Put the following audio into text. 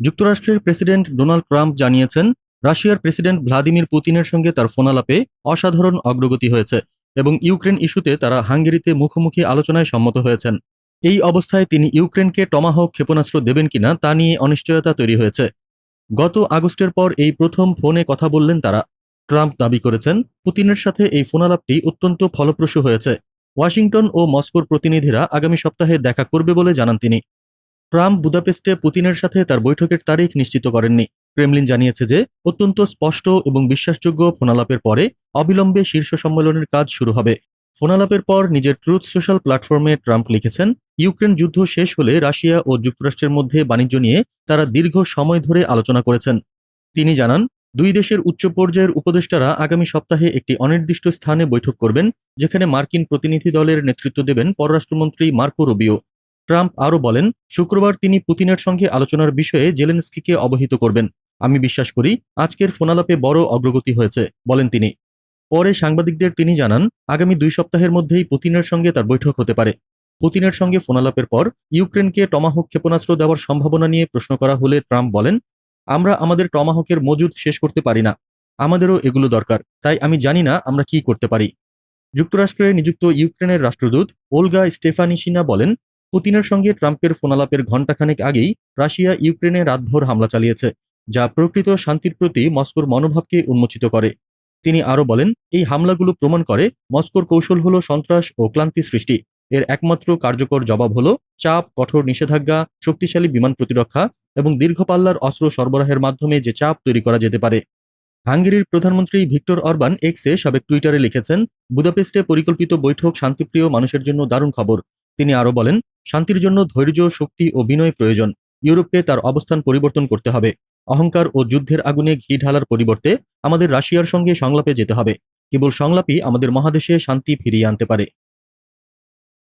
যুক্তরাষ্ট্রের president Donald Trump জানিয়েছেন, রাশিয়ার প্রেসিডেন্ট ভ্লাদিমির পুতিনের সঙ্গে তার ফোনালাপে অসাধারণ অগ্রগতি হয়েছে এবং ইউক্রেন ইস্যুতে তারা হাঙ্গেরিতে মুখোমুখি আলোচনায় সম্মত হয়েছেন। এই অবস্থায় তিনি ইউক্রেনকে টমাহক ক্ষেপণাস্ত্র দেবেন কিনা তা নিয়ে অনিশ্চয়তা তৈরি হয়েছে। গত আগস্টের পর এই প্রথম ফোনে কথা বললেন তারা। ট্রাম্প দাবি করেছেন, পুতিনের সাথে এই ফোনালাপটি অত্যন্ত ফলপ্রসূ হয়েছে। ওয়াশিংটন ও মস্কোর প্রতিনিধিরা আগামী সপ্তাহে দেখা করবে বলে জানান তিনি। ট্রাম্প বুদাপেস্টে পুতিনের সাথে তার বৈঠকের তারিখ নিশ্চিত করেননি। ক্রেমলিন জানিয়েছে যে অত্যন্ত স্পষ্ট এবং বিশ্বাসযোগ্য ফোনালাপের পরে অবিলম্বে শীর্ষ সম্মেলনের কাজ শুরু হবে। ফোনালাপের পর নিজের ট্রুথ সোশ্যাল প্ল্যাটফর্মে ট্রাম্প লিখেছেন, ইউক্রেন যুদ্ধ শেষ হলে রাশিয়া ও যুক্তরাষ্ট্রের মধ্যে বাণিজ্য নিয়ে তারা দীর্ঘ সময় ধরে আলোচনা করেছেন। তিনি জানান, দুই দেশের উচ্চ পর্যায়ের উপদেষ্টারা আগামী সপ্তাহে একটি অনির্দিষ্ট স্থানে বৈঠক করবেন, যেখানে মার্কিন প্রতিনিধি দলের নেতৃত্ব দেবেন পররাষ্ট্রমন্ত্রী মার্কো রুবিও। ট্রাম্প আরও বলেন, শুক্রবার তিনি পুতিনের সঙ্গে আলোচনার বিষয়ে জেলেনস্কিকে অবহিত করবেন। আমি বিশ্বাস করি আজকের ফোনালাপে বড় অগ্রগতি হয়েছে, বলেন তিনি। পরে সাংবাদিকদের তিনি জানান, আগামী 2 সপ্তাহের মধ্যেই পুতিনের সঙ্গে তার বৈঠক হতে পারে। পুতিনের সঙ্গে ফোনালাপের পর ইউক্রেনকে টমাহক ক্ষেপণাস্ত্র দেওয়ার সম্ভাবনা নিয়ে প্রশ্ন করা হলে ট্রাম্প বলেন, আমরা আমাদের টমাহকের মজুদ শেষ করতে পারি না। আমাদেরও এগুলো দরকার, তাই আমি জানি না আমরা কি করতে পারি। যুক্তরাষ্ট্রে নিযুক্ত ইউক্রেনের রাষ্ট্রদূত ওলগা স্টেফানিশিনা বলেন, পুতিনের সঙ্গে ট্রাম্পের ফোনালাপের ঘণ্টাখানেক আগেই রাশিয়া ইউক্রেনে রাতভর হামলা চালিয়েছে, যা প্রকৃত শান্তির প্রতি মস্কোর মনোভাবকে উন্মোচিত করে। তিনি আরও বলেন, এই হামলাগুলো প্রমাণ করে মস্কোর কৌশল হল সন্ত্রাস ও ক্লান্তি সৃষ্টি। এর একমাত্র কার্যকর জবাব হল চাপ, কঠোর নিষেধাজ্ঞা, শক্তিশালী বিমান প্রতিরক্ষা এবং দীর্ঘপাল্লার অস্ত্র সরবরাহের মাধ্যমে যে চাপ তৈরি করা যেতে পারে। হাঙ্গেরির প্রধানমন্ত্রী ভিক্টর অরবান এক্সে সাবেক টুইটারে লিখেছেন, বুদাপেস্টে পরিকল্পিত বৈঠক শান্তিপ্রিয় মানুষের জন্য দারুণ খবর। তিনি আরও বলেন, শান্তির জন্য ধৈর্য, শক্তি ও বিনয় প্রয়োজন। ইউরোপকে তার অবস্থান পরিবর্তন করতে হবে। অহংকার ও যুদ্ধের আগুনে ঘি ঢালার পরিবর্তে আমাদের রাশিয়ার সঙ্গে সংলাপে যেতে হবে। কেবল সংলাপই আমাদের মহাদেশে শান্তি ফিরিয়ে আনতে পারে।